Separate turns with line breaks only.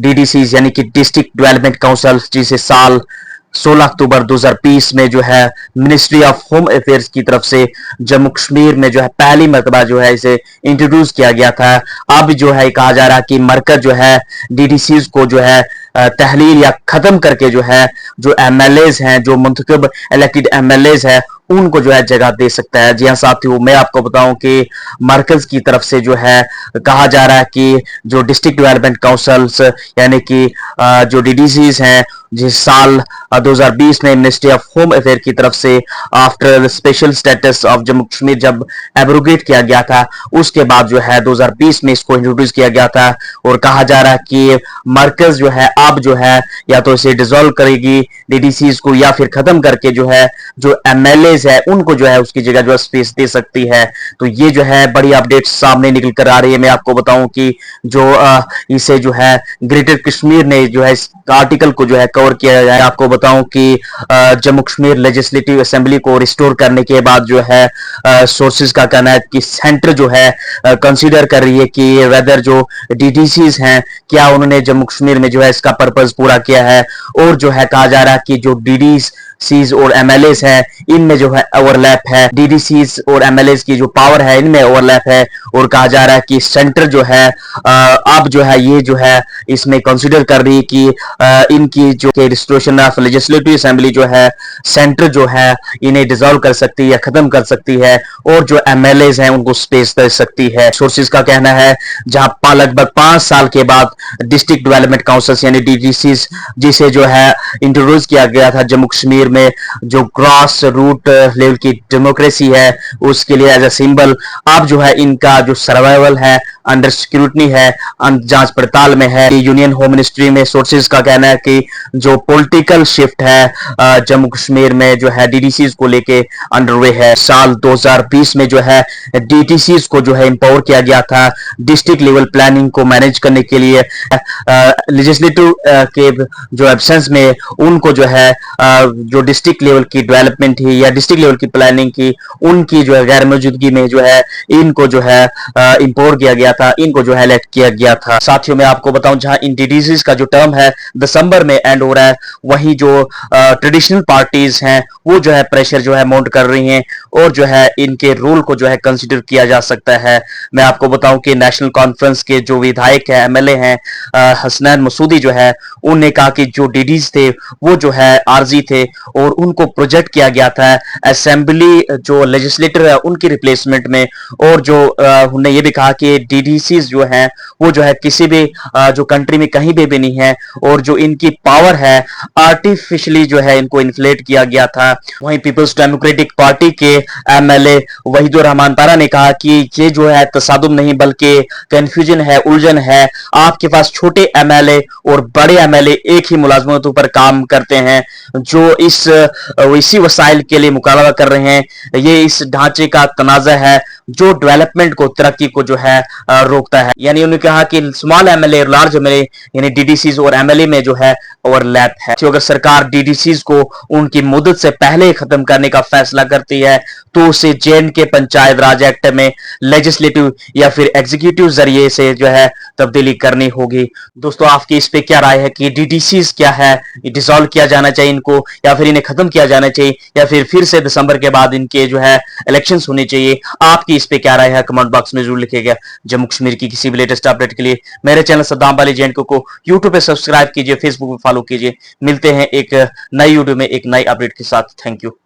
DDC यानी कि district development council, जिसे साल 16 अक्टूबर 2020 में जो है मिनिस्ट्री ऑफ होम अफेयर्स की तरफ से जम्मू कश्मीर में जो है पहली मरतबा जो है इसे इंट्रोड्यूस किया गया था। अब जो है कहा जा रहा है कि मरकज जो है डीडीसीज को जो है तहलील या खत्म करके जो है जो एमएलएज हैं, जो मुंतखब इलेक्टेड एमएलएज है, उनको जो है जगह दे सकता है। जी हाँ साथियों, मैं आपको बताऊं कि मरकज की तरफ से जो है कहा जा रहा है कि जो डिस्ट्रिक्ट डेवलपमेंट काउंसिल्स यानी कि जो डीडीसीज हैं, जिस साल 2020 में मिनिस्ट्री ऑफ होम अफेयर की तरफ से after special status of Jammu Kashmir जब एब्रोगेट किया गया था, उसके बाद जो है 2020 में इसको इंट्रोड्यूस किया गया था। और कहा जा रहा है कि मरकज जो है अब जो है या तो इसे डिसॉल्व करेगी डीडीसीज को, या फिर खत्म करके जो है जो एमएलएज है उनको जो है उसकी जगह जो है स्पेस दे सकती है। तो ये जो है बड़ी अपडेट सामने निकल कर आ रही है। मैं आपको बताऊं कि जो इसे जो है ग्रेटर कश्मीर ने जो है इस आर्टिकल को जो है कवर किया जाए। आपको बताऊं कि जम्मू कश्मीर लेजिस्लेटिव असेंबली को रिस्टोर करने के बाद जो है सोर्सेज का कहना है कि सेंटर जो है कंसीडर कर रही है कि वेदर जो डीडीसीज हैं क्या उन्होंने जम्मू कश्मीर में जो है इसका पर्पस पूरा किया है। और जो है कहा जा रहा है कि जो डीडीसीज और एमएलएस है इनमें जो है ओवरलैप है, डीडीसीज और एमएलएस की जो पावर है इनमें ओवरलैप है। और कहा जा रहा है कि सेंटर जो है अब जो है ये जो है इसमें कंसीडर कर रही है कि इनकी जो रिस्टोरेशन ऑफ लेजिस्लेटिव असेंबली जो है सेंटर जो है इन्हें डिसॉल्व कर सकती है या खत्म कर सकती है, और जो एमएलएज हैं उनको स्पेस दे सकती है। सोर्सेज का कहना है जहां लगभग 5 साल के बाद डिस्ट्रिक्ट डेवलपमेंट काउंसिल यानी डीडीसीज जिसे जो है इंट्रोड्यूस किया गया था जम्मू कश्मीर में, जो ग्रास रूट लेवल की डेमोक्रेसी है उसके लिए एज ए सिंबल, अब जो है इनका जो सर्वाइवल है अंडर सिक्योरिटी है, जांच पड़ताल में है। यूनियन होम मिनिस्ट्री में सोर्सेज का कहना है कि जो पॉलिटिकल शिफ्ट है जम्मू कश्मीर में जो है डीडीसीज को लेके अंडरवे है। साल 2020 में जो है डीडीसीज को जो है एम्पावर किया गया था डिस्ट्रिक्ट लेवल प्लानिंग को मैनेज करने के लिए। लेजिस्लेटिव के जो एब्सेंस में उनको जो है जो डिस्ट्रिक्ट लेवल की डेवलपमेंट थी या डिस्ट्रिक्ट लेवल की प्लानिंग की उनकी जो है गैर मौजूदगी में जो है इनको जो है इंपोर किया गया था, इनको जो है इलेक्ट किया गया था। साथियों मैं आपको बताऊं जहां इन डीडीसीज का जो टर्म है दिसंबर में एंड हो रहा है, वहीं जो ट्रेडिशनल पार्टीज हैं वो जो है प्रेशर जो है माउंट कर रही हैं और जो है इनके रूल को जो है कंसीडर किया जा सकता है। मैं आपको बताऊं कि नेशनल कॉन्फ्रेंस के जो विधायक है एमएलए हैं हसनैन मसूदी जो है उन्होंने कहा कि जो डीडीज थे वो जो है आरजी थे और उनको प्रोजेक्ट किया गया था असेंबली जो लेजिस्लेटर है उनकी रिप्लेसमेंट में। और जो उन्होंने ये भी कहा कि डीडीसीज जो हैं वो जो है किसी भी जो कंट्री में कहीं भी नहीं है और जो इनकी पावर है आर्टिफिशियली जो है इनको इन्फ्लेट किया गया था। वहीं पीपल्स डेमोक्रेटिक पार्टी के एमएलए वहीदुर रहमान तारा ने कहा कि ये जो है तसादुम नहीं बल्कि कंफ्यूजन है, उलझन है। आपके पास छोटे एमएलए और बड़े एमएलए एक ही मुलाजमतों पर काम करते हैं जो इसी वसाइल के लिए मुकाबला कर रहे हैं। ये इस ढांचे का तनाज़ा है जो डेवलपमेंट को, तरक्की को जो है रोकता है। यानी उन्होंने कहा कि स्मॉल एमएलए और लार्ज एमएलए यानी डीडीसीज और एमएलए में जो है ओवरलैप है। तो अगर सरकार डीडीसीज को उनकी मुद्दत से पहले खत्म करने का फैसला करती है तो उसे जेएंडके पंचायत राज एक्ट में लेजिस्लेटिव या फिर एग्जीक्यूटिव जरिए से जो है तब्दीली करनी होगी। दोस्तों आपकी इस पे क्या राय है कि डीडीसीज क्या है, डिसॉल्व किया जाना चाहिए इनको या फिर इन्हें खत्म किया जाना चाहिए या फिर से दिसंबर के बाद इनके जो है इलेक्शंस होने चाहिए? आपकी इस पे क्या राय है कमेंट बॉक्स में जरूर लिखिएगा। जम्मू कश्मीर की किसी भी लेटेस्ट अपडेट के लिए मेरे चैनल सद्दाम वाली जेएंडके को यूट्यूब पे सब्सक्राइब कीजिए, फेसबुक पे फॉलो कीजिए। मिलते हैं एक नई वीडियो में एक नई अपडेट के साथ। Thank you.